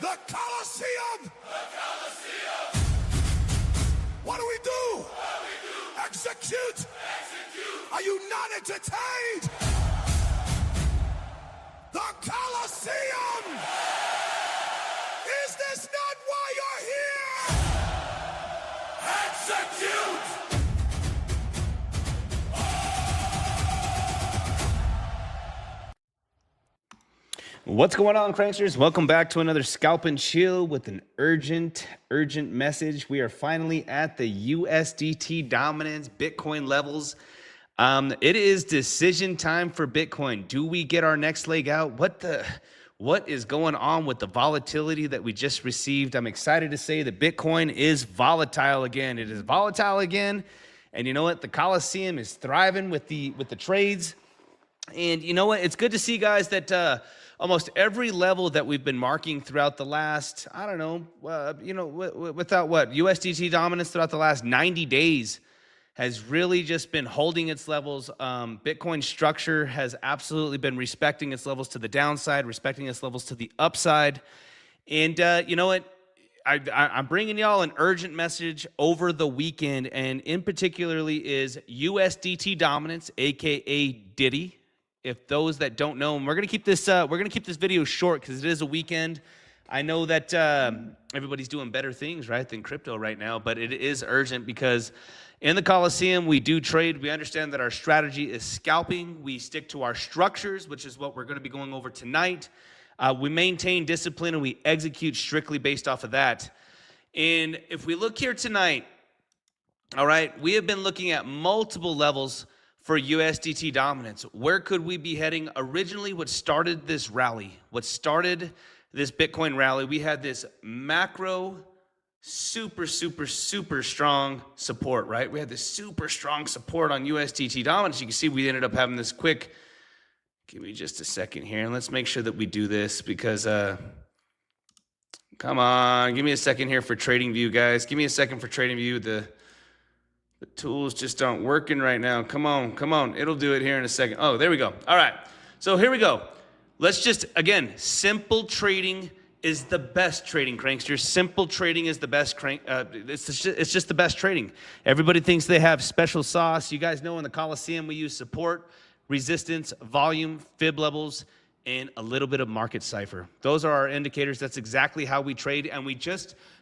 The Coliseum! The Coliseum! What do we do? Execute! Execute! Are you not entertained? The Coliseum! Is this not why you're here? Execute! What's going on, Cranksters? Welcome back to another Scalp and Chill with an urgent message. We are finally at the USDT dominance Bitcoin levels. It is decision time for Bitcoin. Do we get our next leg out? What is going on with the volatility that we just received? I'm excited to say that Bitcoin is volatile again. It is volatile again. And you know what? The Coliseum is thriving with the trades. And you know what? It's good to see, guys, that almost every level that we've been marking throughout the last, I don't know, without what? USDT dominance throughout the last 90 days has really just been holding its levels. Bitcoin structure has absolutely been respecting its levels to the downside, respecting its levels to the upside. And you know what? I'm bringing y'all an urgent message over the weekend, and in particularly is USDT dominance, aka Ditty. If those that don't know, and we're gonna keep this video short because it is a weekend. I know that everybody's doing better things, right, than crypto right now, but it is urgent because in the Coliseum we do trade. We understand that our strategy is scalping. We stick to our structures, which is what we're going to be going over tonight. We maintain discipline and we execute strictly based off of that. And if we look here tonight, all right, we have been looking at multiple levels for USDT dominance. Where could we be heading? Originally, what started this rally, what started this Bitcoin rally, we had this macro super strong support, right? We had this super strong support on USDT dominance. You can see we ended up having this quick, give me just a second here, and let's make sure that we do this because, come on, give me a second here for TradingView, guys. Give me a second for TradingView. The tools just aren't working right now. Come on. It'll do it here in a second. Oh, there we go. All right. So here we go. Let's just, again, simple trading is the best trading, Cranksters. Simple trading is the best. It's just the best trading. Everybody thinks they have special sauce. You guys know in the Coliseum we use support, resistance, volume, fib levels, and a little bit of market cipher. Those are our indicators. That's exactly how we trade. And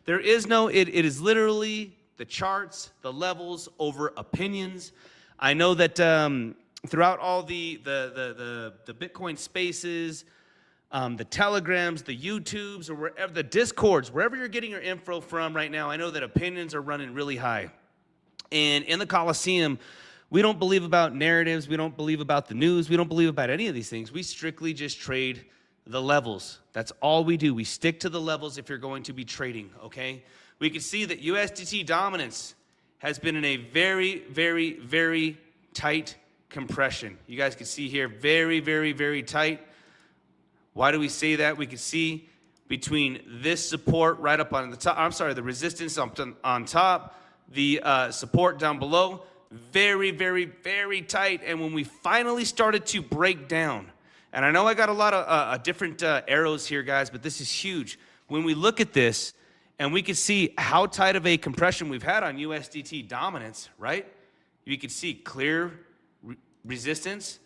there is no, it is literally the charts, the levels over opinions. I know that throughout all the Bitcoin spaces, the Telegrams, the YouTubes, or wherever, the Discords, wherever you're getting your info from right now, I know that opinions are running really high. And in the Coliseum, we don't believe about narratives. We don't believe about the news. We don't believe about any of these things. We strictly just trade the levels. That's all we do. We stick to the levels if you're going to be trading, okay? We can see that USDT dominance has been in a very tight compression. You guys can see here, very tight. Why do we say that? We can see between this support right up on the top, I'm sorry, the resistance on top, the support down below, very tight. And when we finally started to break down, and I know I got a lot of different arrows here, guys, but this is huge. When we look at this, and we can see how tight of a compression we've had on USDT dominance, right? You can see clear resistance.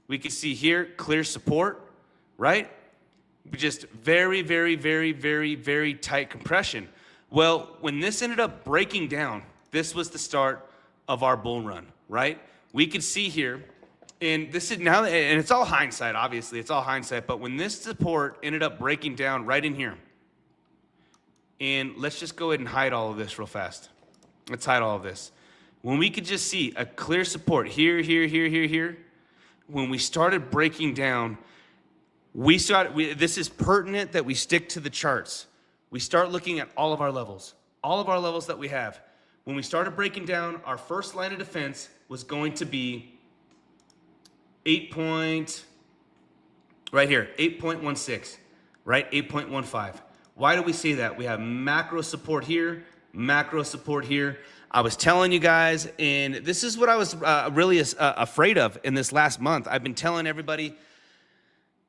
We can see here clear support, right? Just very tight compression. Well, when this ended up breaking down, this was the start of our bull run, right? We could see here, and this is now, and it's all hindsight, obviously, it's all hindsight, but when this support ended up breaking down right in here, and let's just go ahead and hide all of this real fast. Let's hide all of this. When we could just see a clear support here, when we started breaking down, this is pertinent that we stick to the charts. We start looking at all of our levels that we have. When we started breaking down, our first line of defense was going to be 8.16, right? 8.15. Why do we say that? We have macro support here, macro support here. I was telling you guys, and this is what I was really afraid of in this last month. I've been telling everybody,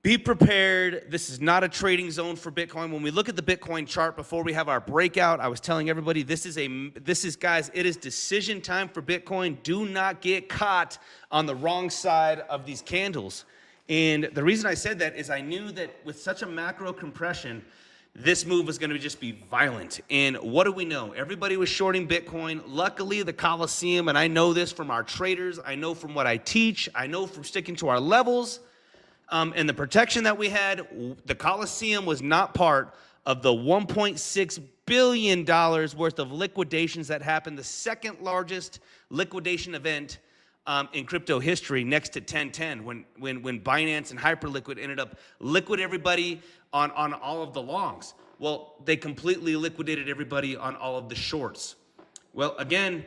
Be prepared. This is not a trading zone for Bitcoin. When we look at the Bitcoin chart before we have our breakout, I was telling everybody this is guys, it is decision time for Bitcoin. Do not get caught on the wrong side of these candles. And the reason I said that is I knew that with such a macro compression, this move was going to just be violent. And what do we know? Everybody was shorting Bitcoin. Luckily, the Coliseum, and I know this from our traders, I know from what I teach, I know from sticking to our levels, and the protection that we had, the Coliseum was not part of the $1.6 billion worth of liquidations that happened, the second largest liquidation event in crypto history, next to 1010, when Binance and Hyperliquid ended up liquid everybody on all of the longs. Well, they completely liquidated everybody on all of the shorts. Well, again,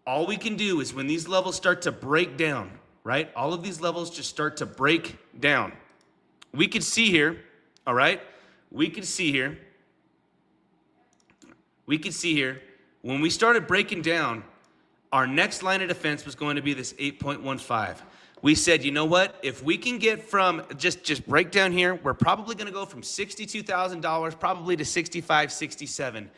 all we can do is when these levels start to break down, right? All of these levels just start to break down. We could see here, all right? We could see here, when we started breaking down, our next line of defense was going to be this 8.15. We said, you know what? If we can get from, just break down here, we're probably gonna go from $62,000 probably to 65, 67.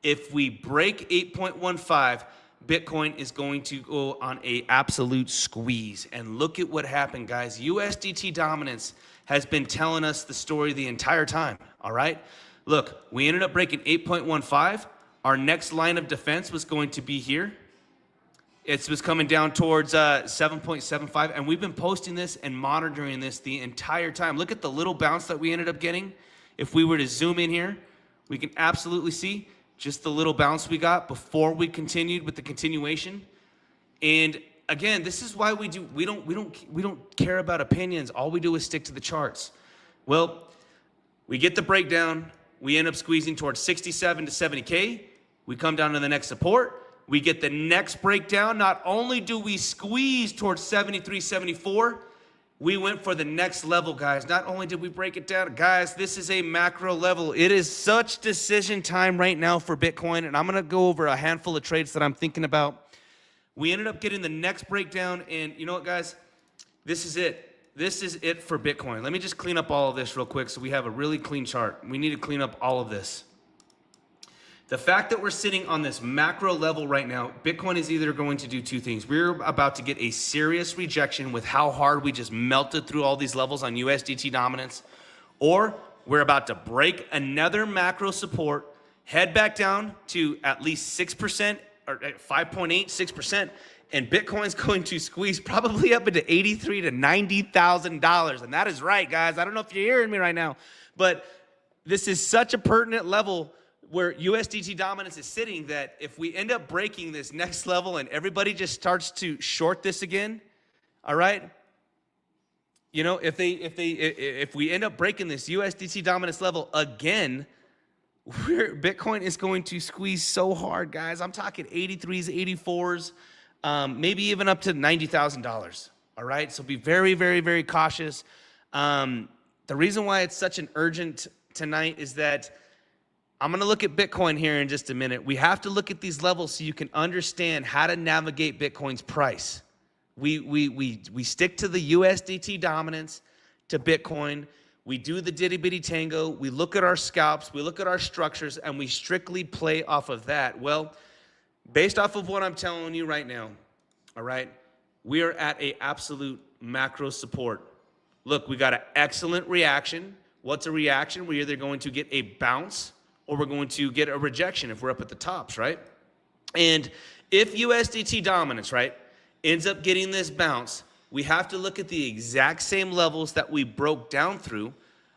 If we break 8.15, Bitcoin is going to go on a absolute squeeze. And look at what happened, guys. USDT dominance has been telling us the story the entire time, all right? Look, we ended up breaking 8.15. Our next line of defense was going to be here. It was coming down towards 7.75, and we've been posting this and monitoring this the entire time. Look at the little bounce that we ended up getting. If we were to zoom in here, we can absolutely see just the little bounce we got before we continued with the continuation. And again, this is why we don't care about opinions. All we do is stick to the charts. Well, we get the breakdown. We end up squeezing towards 67 to 70K. We come down to the next support. We get the next breakdown. Not only do we squeeze towards 73, 74, we went for the next level, guys. Not only did we break it down, guys, this is a macro level. It is such decision time right now for Bitcoin, and I'm going to go over a handful of trades that I'm thinking about. We ended up getting the next breakdown, and you know what, guys? This is it. This is it for Bitcoin. Let me just clean up all of this real quick so we have a really clean chart. We need to clean up all of this. The fact that we're sitting on this macro level right now, Bitcoin is either going to do two things. We're about to get a serious rejection with how hard we just melted through all these levels on USDT dominance, or we're about to break another macro support, head back down to at least 6% or 5.8, 6%, and Bitcoin's going to squeeze probably up into $83,000 to $90,000. And that is right, guys. I don't know if you're hearing me right now, but this is such a pertinent level where USDT dominance is sitting that if we end up breaking this next level and everybody just starts to short this again, all right? You know, if we end up breaking this USDT dominance level again, Bitcoin is going to squeeze so hard, guys. I'm talking 83s, 84s, maybe even up to $90,000, all right? So be very, very, very cautious. The reason why it's such an urgent tonight is that I'm going to look at Bitcoin here in just a minute. We have to look at these levels so you can understand how to navigate Bitcoin's price. We stick to the USDT dominance to Bitcoin. We do the Ditty Bitty Tango. We look at our scalps. We look at our structures, and we strictly play off of that. Well, based off of what I'm telling you right now, all right, we are at an absolute macro support. Look, we got an excellent reaction. What's a reaction? We're either going to get a bounce or we're going to get a rejection if we're up at the tops, right? And if USDT dominance, right, ends up getting this bounce, we have to look at the exact same levels that we broke down through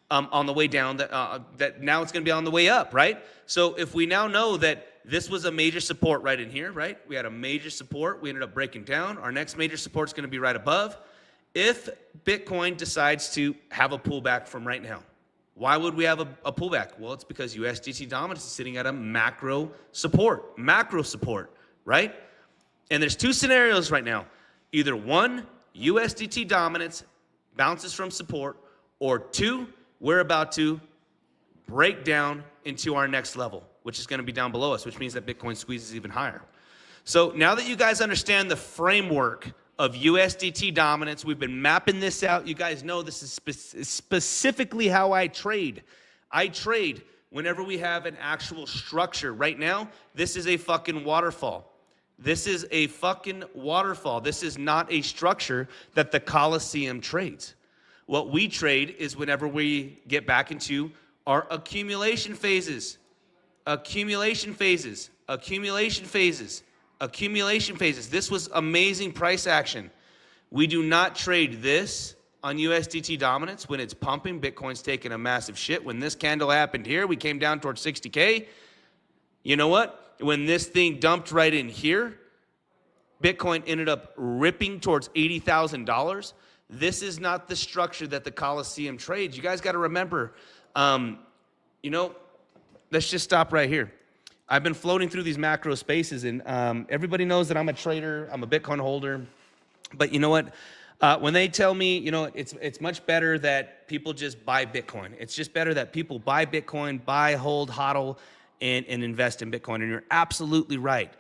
on the way down, that now it's going to be on the way up, right? So if we now know that this was a major support right in here, right? We had a major support. We ended up breaking down. Our next major support is going to be right above. If Bitcoin decides to have a pullback from right now, why would we have a pullback? Well, it's because USDT dominance is sitting at a macro support, right? And there's two scenarios right now. Either one, USDT dominance bounces from support, or two, we're about to break down into our next level, which is going to be down below us, which means that Bitcoin squeezes even higher. So now that you guys understand the framework of USDT dominance. We've been mapping this out. You guys know this is specifically how I trade. I trade whenever we have an actual structure. Right now, this is a fucking waterfall. This is a fucking waterfall. This is not a structure that the Coliseum trades. What we trade is whenever we get back into our accumulation phases. Accumulation phases. Accumulation phases. Accumulation phases. This was amazing price action. We do not trade this on USDT dominance when it's pumping. Bitcoin's taking a massive shit. When this candle happened here, we came down towards 60K. You know what? When this thing dumped right in here, Bitcoin ended up ripping towards $80,000. This is not the structure that the Coliseum trades. You guys got to remember, you know, let's just stop right here. I've been floating through these macro spaces, and everybody knows that I'm a trader. I'm a Bitcoin holder. But you know what? When they tell me, you know, it's much better that people just buy Bitcoin. It's just better that people buy Bitcoin, buy, hold, hodl, and invest in Bitcoin. And you're absolutely right.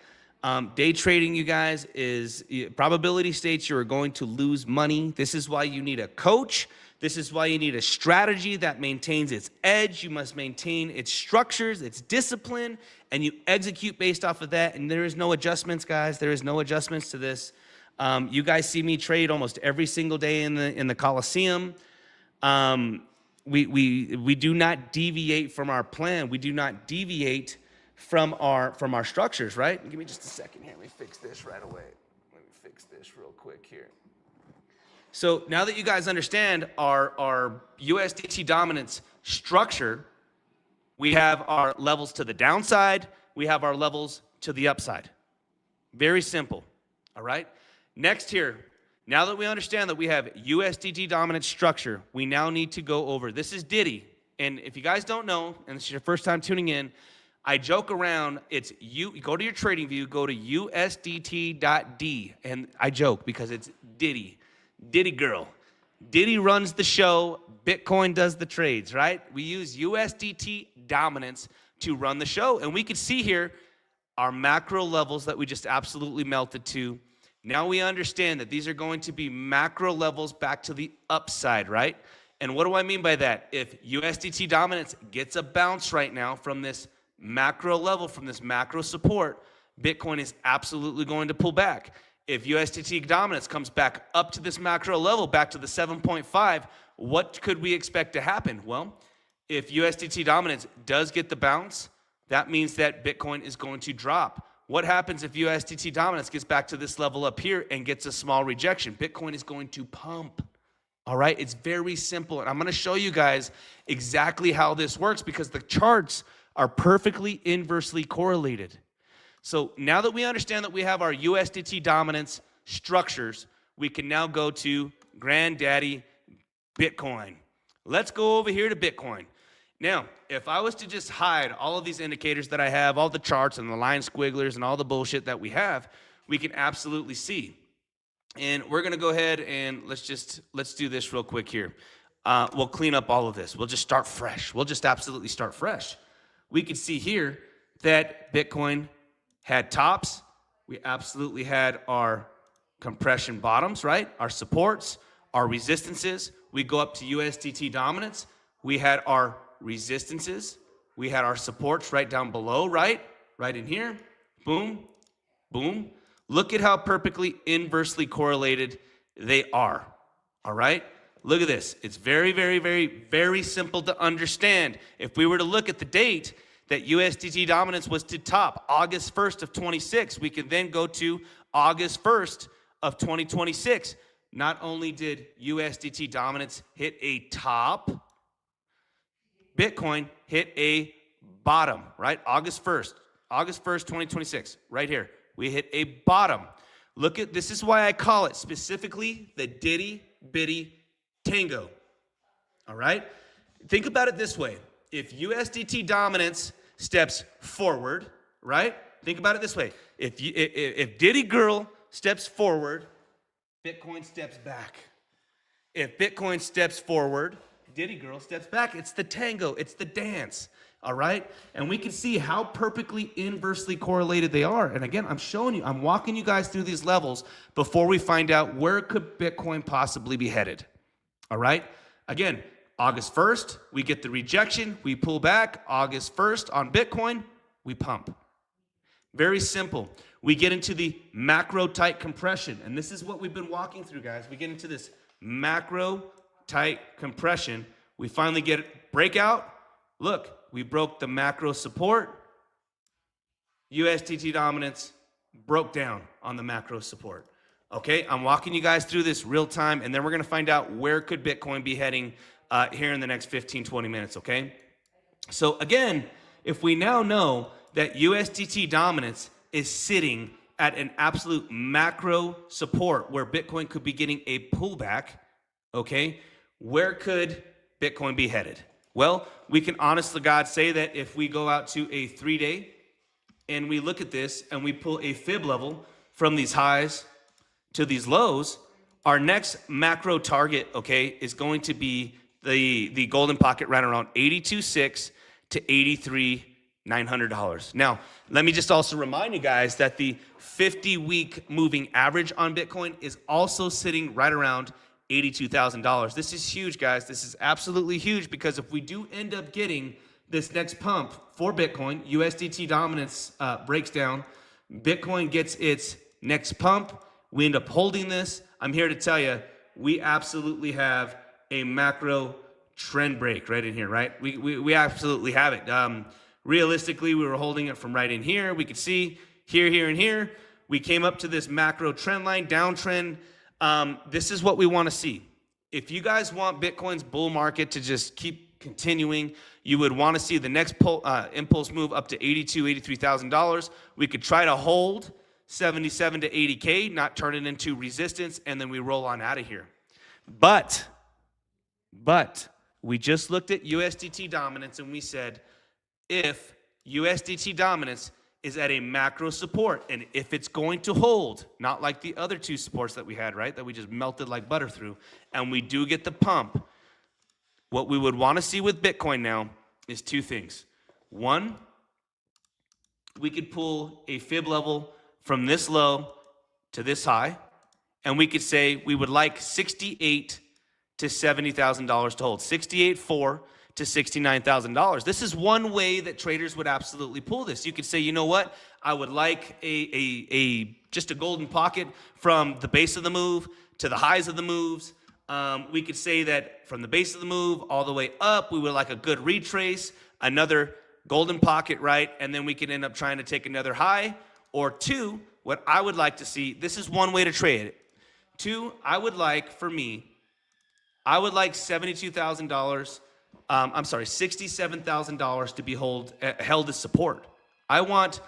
Day trading, you guys, is probability states you are going to lose money. This is why you need a coach. This is why you need a strategy that maintains its edge. You must maintain its structures, its discipline, and you execute based off of that. And there is no adjustments, guys. There is no adjustments to this. You guys see me trade almost every single day in the Coliseum. We do not deviate from our plan. We do not deviate from our structures, right? Give me just a second here. Let me fix this right away. Let me fix this real quick here. So now that you guys understand our USDT dominance structure, we have our levels to the downside. We have our levels to the upside. Very simple, all right? Next here, now that we understand that we have USDT dominant structure, we now need to go over, this is Ditty. And if you guys don't know, and this is your first time tuning in, I joke around, you go to your trading view, go to USDT.D, and I joke because it's Ditty. Ditty girl. Ditty runs the show, Bitcoin does the trades, right? We use USDT dominance to run the show. And we can see here our macro levels that we just absolutely melted to. Now we understand that these are going to be macro levels back to the upside, right? And what do I mean by that? If USDT dominance gets a bounce right now from this macro level, from this macro support, Bitcoin is absolutely going to pull back. If USDT dominance comes back up to this macro level, back to the 7.5, what could we expect to happen? Well, if USDT dominance does get the bounce, that means that Bitcoin is going to drop. What happens if USDT dominance gets back to this level up here and gets a small rejection? Bitcoin is going to pump. All right, it's very simple. And I'm going to show you guys exactly how this works because the charts are perfectly inversely correlated. So now that we understand that we have our USDT dominance structures, we can now go to Granddaddy Bitcoin. Let's go over here to Bitcoin. Now, if I was to just hide all of these indicators that I have, all the charts and the line squigglers and all the bullshit that we have, we can absolutely see. And we're going to go ahead and let's do this real quick here. We'll clean up all of this. We'll just start fresh. We'll just absolutely start fresh. We can see here that Bitcoin had tops. We absolutely had our compression bottoms, right? Our supports, our resistances. We go up to USDT dominance. We had our resistances. We had our supports right down below, right? Right in here. Boom, boom. Look at how perfectly inversely correlated they are, all right? Look at this. It's very, very, very, very simple to understand. If we were to look at the date that USDT dominance was to top August 1st of 26, we could then go to August 1st of 2026. Not only did USDT dominance hit a top, Bitcoin hit a bottom, right? August 1st, 2026, right here. We hit a bottom. Look at, this is why I call it specifically the Ditty Bitty Tango, all right? Think about it this way. If USDT dominance steps forward, right? Think about it this way. If Ditty girl steps forward, Bitcoin steps back. If Bitcoin steps forward, Ditty girl steps back. It's the tango. It's the dance. All right, and we can see how perfectly inversely correlated they are. And again, I'm showing you, I'm walking you guys through these levels before we find out where could Bitcoin possibly be headed. All right, again, August 1st, we get the rejection, we pull back. August 1st on Bitcoin, we pump. Very simple. We get into the macro tight compression, and this is what we've been walking through, guys. We get into this macro tight compression. We finally get breakout. Look, we broke the macro support. USDT dominance broke down on the macro support. Okay, I'm walking you guys through this real time, and then we're going to find out where could Bitcoin be heading here in the next 15, 20 minutes, okay? So again, if we now know that USDT dominance is sitting at an absolute macro support where Bitcoin could be getting a pullback, okay, where could Bitcoin be headed? Well, we can honest to God say that if we go out to a 3-day and we look at this and we pull a fib level from these highs to these lows, our next macro target, okay, is going to be the golden pocket right around $82,600 to $83,900. Now, let me just also remind you guys that the 50-week moving average on Bitcoin is also sitting right around $82,000. This is huge, guys. This is absolutely huge, because if we do end up getting this next pump for Bitcoin, USDT dominance breaks down, Bitcoin gets its next pump, we end up holding this, I'm here to tell you, we absolutely have a macro trend break right in here, right? We absolutely have it. Realistically, we were holding it from right in here. We could see here, here, and here. We came up to this macro trend line, downtrend. This is what we want to see. If you guys want Bitcoin's bull market to just keep continuing, you would want to see the next impulse move up to $82,000, $83,000. We could try to hold 77 to 80K, not turn it into resistance, and then we roll on out of here. But we just looked at USDT dominance and we said, if USDT dominance is at a macro support, and if it's going to hold, not like the other two supports that we had, right, that we just melted like butter through, and we do get the pump, what we would want to see with Bitcoin now is two things. One, we could pull a fib level from this low to this high, and we could say we would like $68,000 to $70,000 to hold. $68,400 to $69,000. This is one way that traders would absolutely pull this. You could say, you know what? I would like just a golden pocket from the base of the move to the highs of the moves. We could say that from the base of the move all the way up, we would like a good retrace, another golden pocket, right? And then we could end up trying to take another high. Or two, what I would like to see, this is one way to trade it. Two, I would like $72,000. $67,000 to be held as support. I want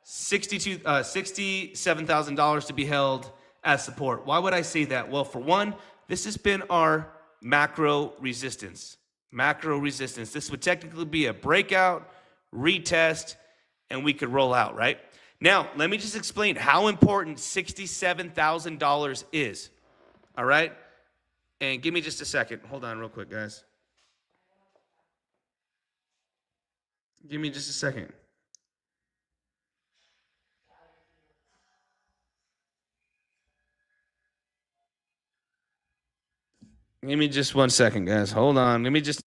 $67,000 to be held as support. Why would I say that? Well, for one, this has been our macro resistance. Macro resistance. This would technically be a breakout, retest, and we could roll out, right? Now, let me just explain how important $67,000 is. All right? And give me just a second. Hold on real quick, guys. Give me just a second. Give me just 1 second, guys. Hold on. Let me just...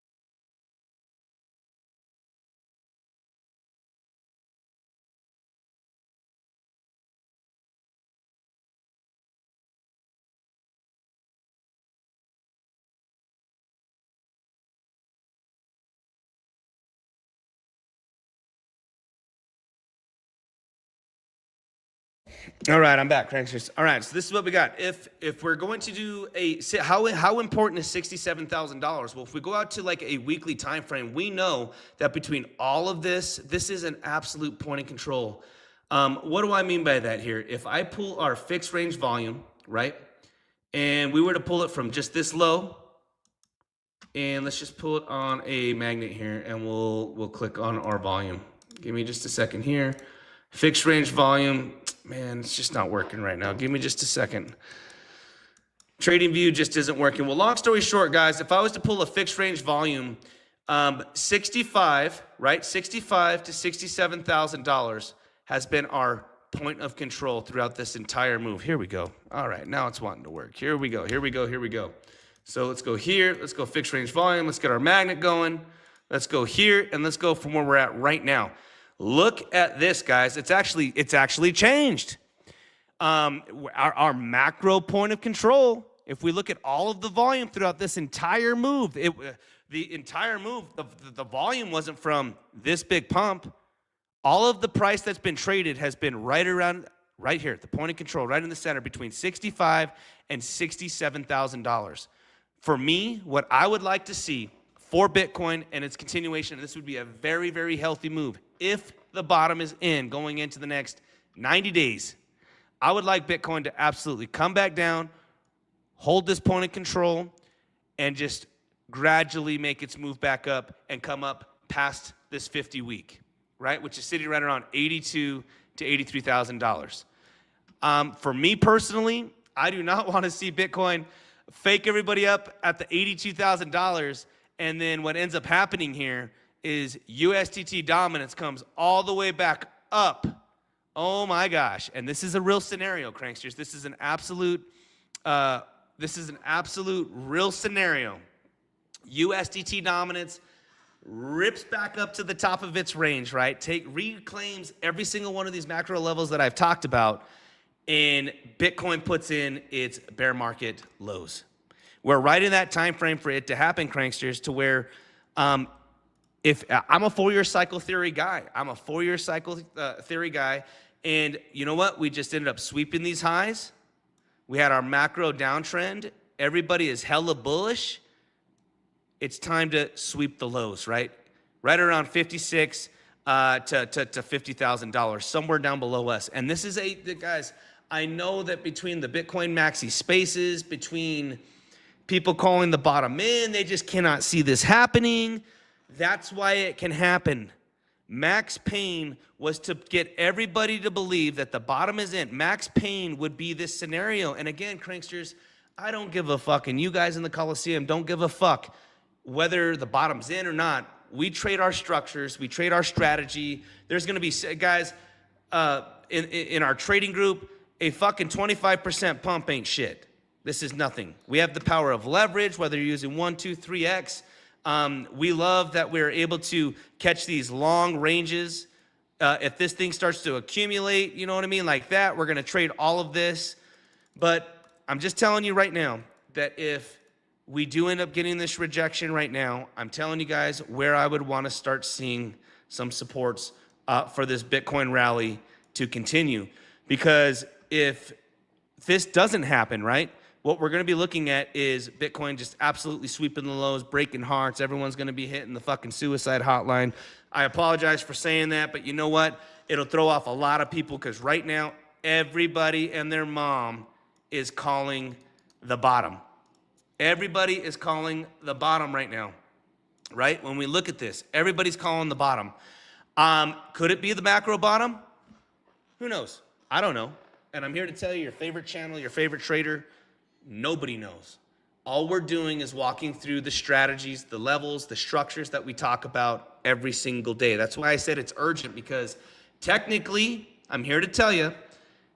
All right, I'm back, Cranksters. All right, so this is what we got. If we're going to do how important is $67,000? Well, if we go out to like a weekly time frame, we know that between all of this is an absolute point of control. What do I mean by that here? If I pull our fixed range volume, right, and we were to pull it from just this low, and let's just pull it on a magnet here, and we'll click on our volume. Give me just a second here. Fixed range volume. Man, it's just not working right now. Give me just a second. TradingView just isn't working. Well, long story short, guys, if I was to pull a fixed range volume 65, right? $65 to $67,000 has been our point of control throughout this entire move. Here we go. All right, now it's wanting to work. Here we go, here we go, here we go. So let's go here. Let's go fixed range volume. Let's get our magnet going. Let's go here, and let's go from where we're at right now. Look at this, guys. It's actually changed. Our macro point of control, if we look at all of the volume throughout this entire move, the entire move, the volume wasn't from this big pump. All of the price that's been traded has been right around, right here, the point of control, right in the center, between $65,000 and $67,000. For me, what I would like to see for Bitcoin and its continuation, this would be a very, very healthy move. If the bottom is in going into the next 90 days, I would like Bitcoin to absolutely come back down, hold this point of control, and just gradually make its move back up and come up past this 50-week, right? Which is sitting right around $82,000 to $83,000. For me personally, I do not want to see Bitcoin fake everybody up at the $82,000, and then what ends up happening here is USDT dominance comes all the way back up. Oh my gosh! And this is a real scenario, Cranksters. This is an absolute real scenario. USDT dominance rips back up to the top of its range, right? Reclaims every single one of these macro levels that I've talked about, and Bitcoin puts in its bear market lows. We're right in that time frame for it to happen, Cranksters, to where if I'm a 4-year cycle theory guy, and you know what? We just ended up sweeping these highs. We had our macro downtrend. Everybody is hella bullish. It's time to sweep the lows, right? Right around $56,000 to $50,000, somewhere down below us. And this is guys, I know that between the Bitcoin maxi spaces, between people calling the bottom in, they just cannot see this happening. That's why it can happen. Max Payne was to get everybody to believe that the bottom is in. Max Payne would be this scenario. And again, Cranksters, I don't give a fuck, and you guys in the Coliseum don't give a fuck whether the bottom's in or not. We trade our structures. We trade our strategy. There's going to be, guys, in our trading group, a fucking 25% pump ain't shit. This is nothing. We have the power of leverage, whether you're using 1, 2, 3x. We love that we're able to catch these long ranges. If this thing starts to accumulate, you know what I mean, like that, we're going to trade all of this. But I'm just telling you right now that if we do end up getting this rejection right now, I'm telling you guys where I would want to start seeing some supports for this Bitcoin rally to continue. Because if this doesn't happen, right, what we're going to be looking at is Bitcoin just absolutely sweeping the lows, breaking hearts. Everyone's going to be hitting the fucking suicide hotline. I apologize for saying that, but you know what? It'll throw off a lot of people because right now, everybody and their mom is calling the bottom. Everybody is calling the bottom right now, right? When we look at this, everybody's calling the bottom. Could it be the macro bottom? Who knows? I don't know. And I'm here to tell you, your favorite channel, your favorite trader, nobody knows. All we're doing is walking through the strategies, the levels, the structures that we talk about every single day. That's why I said it's urgent, because technically, I'm here to tell you,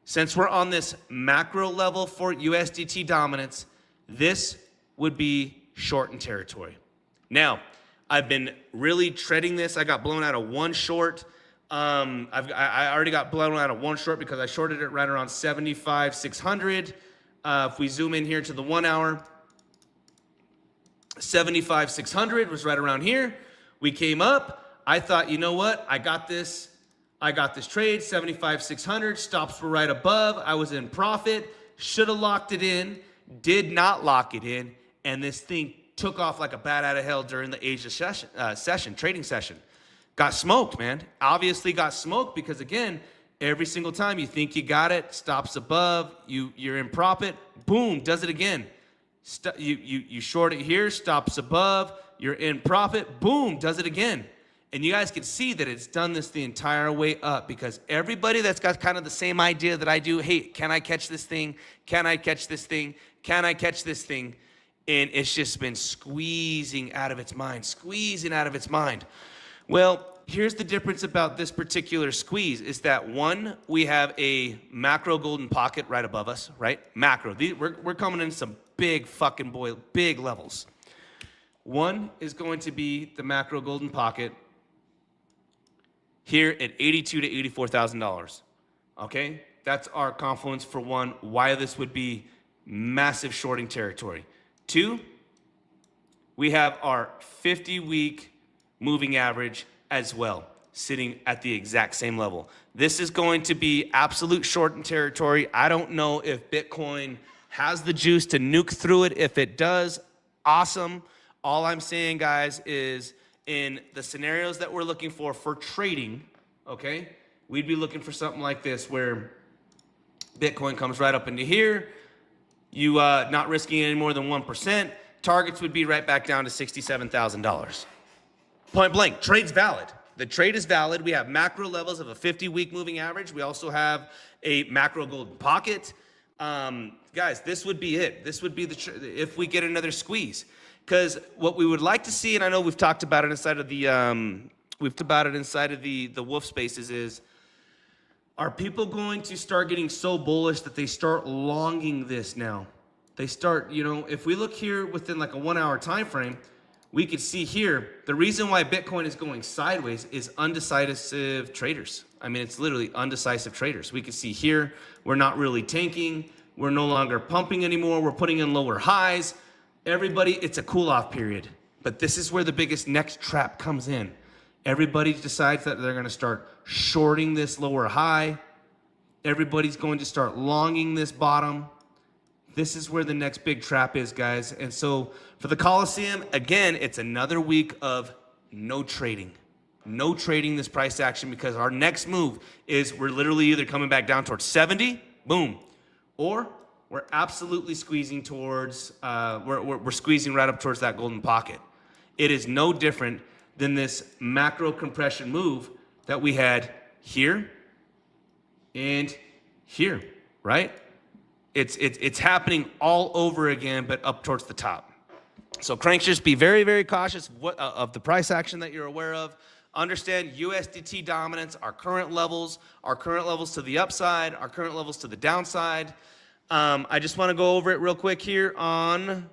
since we're on this macro level for USDT dominance, this would be short in territory. Now, I've been really treading this. I got blown out of one short. I already got blown out of one short because I shorted it right around 75,600. If we zoom in here to the 1 hour, 75,600 was right around here. We came up. I thought, you know what? I got this trade. 75,600. Stops were right above. I was in profit. Should have locked it in. Did not lock it in. And this thing took off like a bat out of hell during the Asia trading session. Got smoked, man. Obviously got smoked because, again, every single time you think you got it, stops above, you're in profit, boom, does it again. You short it here, stops above, you're in profit, boom, does it again. And you guys can see that it's done this the entire way up, because everybody that's got kind of the same idea that I do, hey, can I catch this thing? Can I catch this thing? Can I catch this thing? and it's just been squeezing out of its mind. Well, here's the difference about this particular squeeze is that one, we have a macro golden pocket right above us, right? Macro. We're coming in some big big levels. One is going to be the macro golden pocket here at $82,000 to $84,000. Okay? That's our confluence for one, why this would be massive shorting territory. Two, we have our 50-week moving average as well, sitting at the exact same level. This is going to be absolute shorting territory. I don't know if Bitcoin has the juice to nuke through it. If it does, awesome. All I'm saying, guys, is in the scenarios that we're looking for trading, okay, we'd be looking for something like this where Bitcoin comes right up into here. You not risking any more than 1%. Targets would be right back down to $67,000. Point blank, trade's valid. The trade is valid. We have macro levels of a 50-week moving average. We also have a macro golden pocket. Guys, this would be it. This would be if we get another squeeze. Because what we would like to see, and I know we've talked about it inside of the the wolf spaces, is are people going to start getting so bullish that they start longing this now? They start, if we look here within like a 1 hour time frame, we could see here, the reason why Bitcoin is going sideways is undecisive traders. I mean, it's literally undecisive traders. We can see here, we're not really tanking. We're no longer pumping anymore. We're putting in lower highs. Everybody, it's a cool off period. But this is where the biggest next trap comes in. Everybody decides that they're going to start shorting this lower high. Everybody's going to start longing this bottom. This is where the next big trap is, guys. And so for the Coliseum, again, it's another week of no trading. No trading this price action, because our next move is we're literally either coming back down towards 70, boom, or we're absolutely squeezing towards, we're squeezing right up towards that golden pocket. It is no different than this macro compression move that we had here and here, right? It's happening all over again, but up towards the top. So cranks, just be very, very cautious of the price action that you're aware of. Understand USDT dominance, our current levels to the upside, our current levels to the downside. I just want to go over it real quick here on,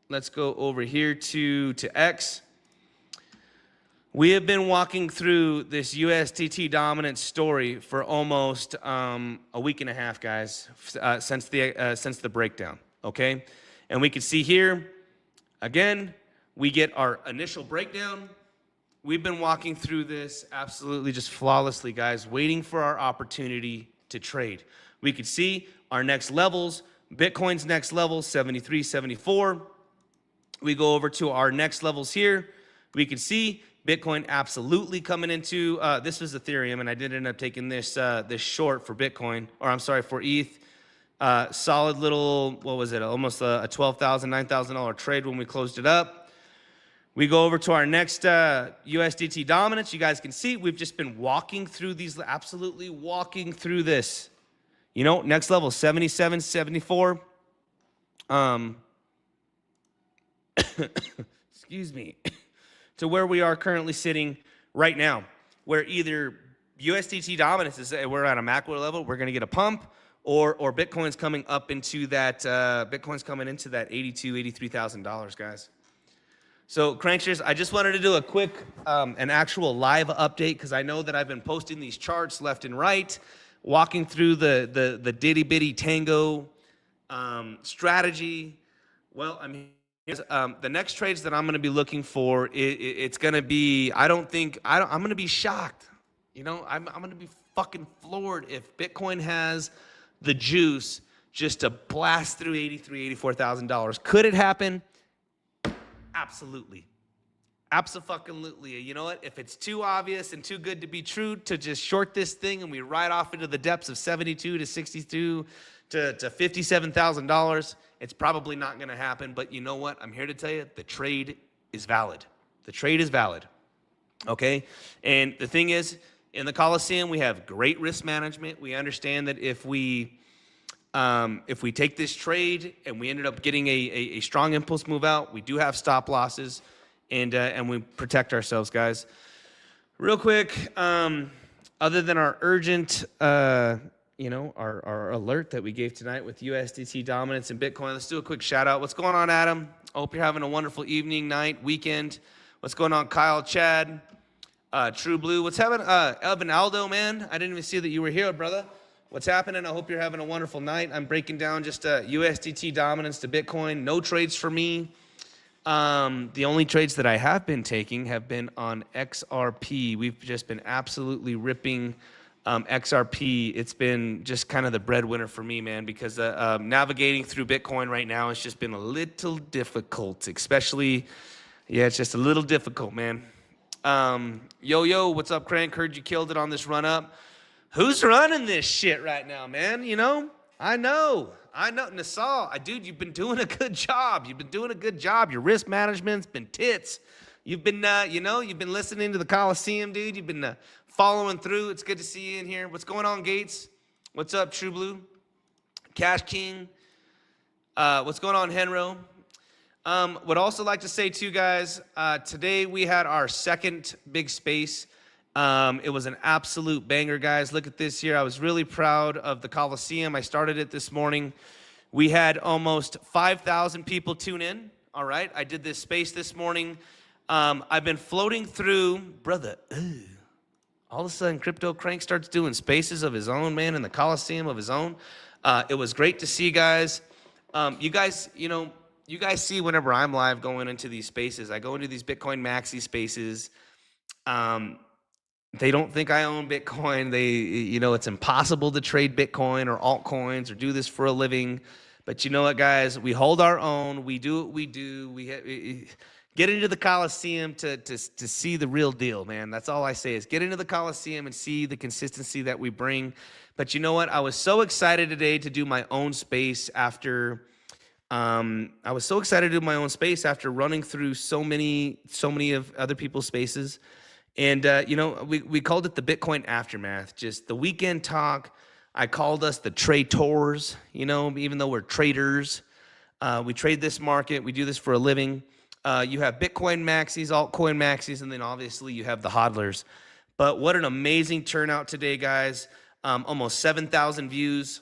let's go over here to X. We have been walking through this USDT dominance story for almost a week and a half, guys, since the breakdown, okay? And we can see here, again, we get our initial breakdown. We've been walking through this absolutely just flawlessly, guys, waiting for our opportunity to trade. We could see our next levels, Bitcoin's next level, 73, 74. We go over to our next levels here. We can see Bitcoin absolutely coming into, this was Ethereum, and I did end up taking this short for Bitcoin, or I'm sorry, for ETH. Solid little, what was it, almost a $12,000, $9,000 trade when we closed it up. We go over to our next USDT dominance. You guys can see we've just been walking through these, absolutely walking through this. Next level, 77, 74. Excuse me. To where we are currently sitting right now, where either USDT dominance is, we're at a macro level, we're going to get a pump, or Bitcoin's coming up into that, $82,000, $83,000, guys. So, Cranksters, I just wanted to do a quick, an actual live update, because I know that I've been posting these charts left and right, walking through the ditty bitty tango strategy. Well, I mean, the next trades that I'm going to be looking for, it's going to be, I'm going to be shocked. I'm going to be fucking floored if Bitcoin has the juice just to blast through $83,000, $84,000. Could it happen? Absolutely. Abso-fucking-lutely. You know what? If it's too obvious and too good to be true to just short this thing and we ride off into the depths of 72 to 62 to $57,000, it's probably not going to happen. But you know what? I'm here to tell you, the trade is valid. The trade is valid. Okay? And the thing is, in the Coliseum, we have great risk management. We understand that if we If we take this trade and we ended up getting a strong impulse move out, we do have stop losses, and we protect ourselves, guys. Real quick, other than our urgent, our alert that we gave tonight with USDT dominance and Bitcoin, let's do a quick shout out. What's going on, Adam? I hope you're having a wonderful evening, night, weekend. What's going on, Kyle, Chad, True Blue? What's happening, Elvin Aldo, man? I didn't even see that you were here, brother. What's happening? I hope you're having a wonderful night. I'm breaking down just USDT dominance to Bitcoin. No trades for me. The only trades that I have been taking have been on XRP. We've just been absolutely ripping XRP. It's been just kind of the breadwinner for me, man, because navigating through Bitcoin right now has just been a little difficult, especially, yeah, it's just a little difficult, man. Yo, what's up, Crank? Heard you killed it on this run up. Who's running this shit right now, man? You know? I know. Nassau, dude, you've been doing a good job. Your risk management's been tits. You've been, you've been listening to the Coliseum, dude. You've been following through. It's good to see you in here. What's going on, Gates? What's up, True Blue? Cash King. What's going on, Henro? Would also like to say, too, guys, today we had our second big space. It was an absolute banger, guys. Look at this here. I was really proud of the Coliseum. I started it this morning. We had almost 5,000 people tune in. All right. I did this space this morning. I've been floating through, brother. All of a sudden, CryptoCrank starts doing spaces of his own, man, in the Coliseum of his own. It was great to see, guys. You guys see whenever I'm live going into these spaces, I go into these Bitcoin maxi spaces. They don't think I own Bitcoin. It's impossible to trade Bitcoin or altcoins or do this for a living. But you know what, guys? We hold our own. We do what we do. We get into the Coliseum to see the real deal, man. That's all I say is get into the Coliseum and see the consistency that we bring. But you know what? I was so excited today to do my own space after running through so many of other people's spaces. And, we called it the Bitcoin Aftermath, just the weekend talk. I called us the traders, even though we're traders. We trade this market. We do this for a living. You have Bitcoin maxis, altcoin maxis, and then obviously you have the hodlers. But what an amazing turnout today, guys. Almost 7,000 views,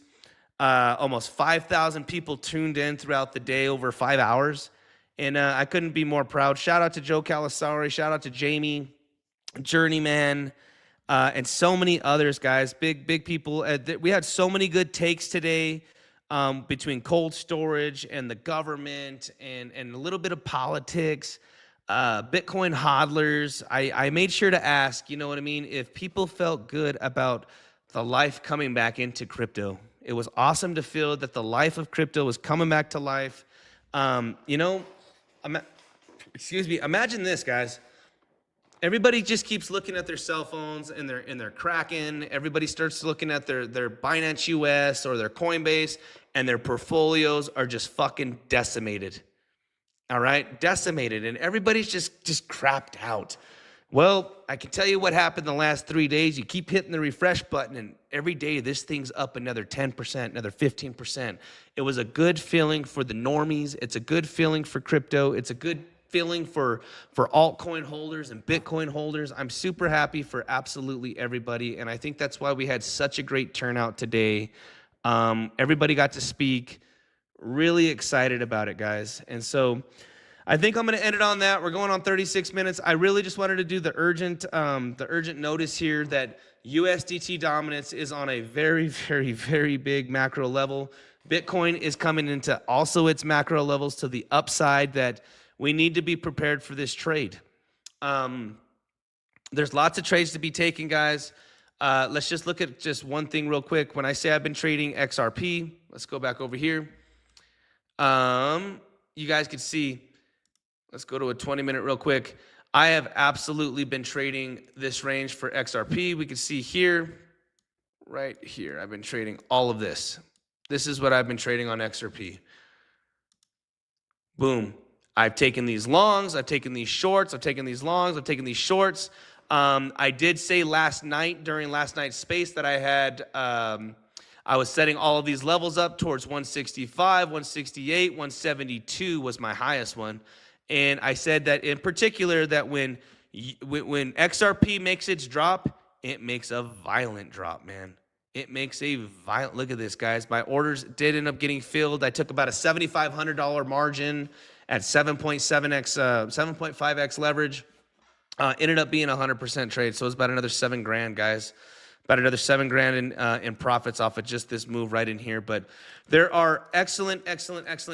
almost 5,000 people tuned in throughout the day, over 5 hours. And I couldn't be more proud. Shout out to Joe Calisari. Shout out to Jamie. Journeyman, and so many others, guys. Big people. We had so many good takes today between cold storage and the government and a little bit of politics. Bitcoin hodlers. I made sure to ask, you know what I mean, if people felt good about the life coming back into crypto. It was awesome to feel that the life of crypto was coming back to life. Imagine this, guys. Everybody just keeps looking at their cell phones and they're cracking. Everybody starts looking at their Binance US or their Coinbase, and their portfolios are just fucking decimated. All right, decimated, and everybody's just crapped out. Well, I can tell you what happened the last 3 days. You keep hitting the refresh button, and every day this thing's up another 10%, another 15%. It was a good feeling for the normies. It's a good feeling for crypto. It's a good feeling for altcoin holders and Bitcoin holders. I'm super happy for absolutely everybody, and I think that's why we had such a great turnout today. Everybody got to speak. Really excited about it, guys. And so I think I'm going to end it on that. We're going on 36 minutes. I really just wanted to do the urgent notice here that USDT dominance is on a very, very, very big macro level. Bitcoin is coming into also its macro levels to the upside that we need to be prepared for this trade. There's lots of trades to be taken, guys. Let's just look at just one thing real quick. When I say I've been trading XRP, let's go back over here. You guys can see, let's go to a 20-minute real quick. I have absolutely been trading this range for XRP. We can see here, right here, I've been trading all of this. This is what I've been trading on XRP. Boom. I've taken these longs, I've taken these shorts, I've taken these longs, I've taken these shorts. I did say last night, during last night's space, that I I was setting all of these levels up towards 165, 168, 172 was my highest one. And I said that in particular that when XRP makes its drop, it makes a violent drop, man. It makes a violent, look at this, guys. My orders did end up getting filled. I took about a $7,500 margin at 7.5x leverage. Ended up being a 100% trade. So it was about another $7,000, guys. About another $7,000 in profits off of just this move right in here. But there are excellent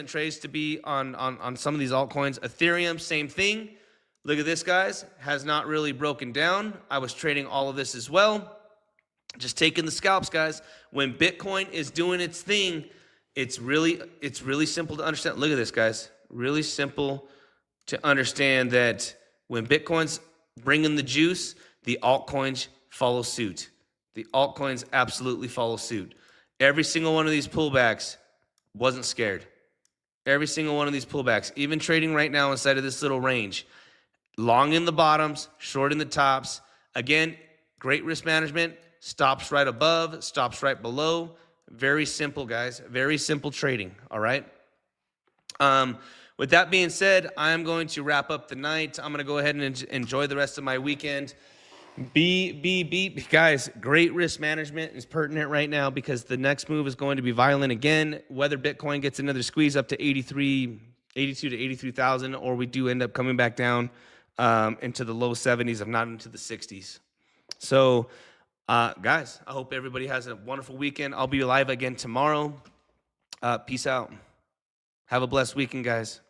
trades to be on some of these altcoins. Ethereum, same thing. Look at this, guys. Has not really broken down. I was trading all of this as well. Just taking the scalps, guys. When Bitcoin is doing its thing, it's really simple to understand. Look at this, guys. Really simple to understand that when Bitcoin's bringing the juice, the altcoins follow suit. The altcoins absolutely follow suit. Every single one of these pullbacks wasn't scared. Every single one of these pullbacks, even trading right now inside of this little range. Long in the bottoms, short in the tops. Again, great risk management. Stops right above, stops right below. Very simple, guys. Very simple trading, all right? With that being said, I'm going to wrap up the night. I'm going to go ahead and enjoy the rest of my weekend. Guys, great risk management is pertinent right now because the next move is going to be violent again. Whether Bitcoin gets another squeeze up to 82 to 83,000, or we do end up coming back down into the low 70s, if not into the 60s. So, guys, I hope everybody has a wonderful weekend. I'll be live again tomorrow. Peace out. Have a blessed weekend, guys.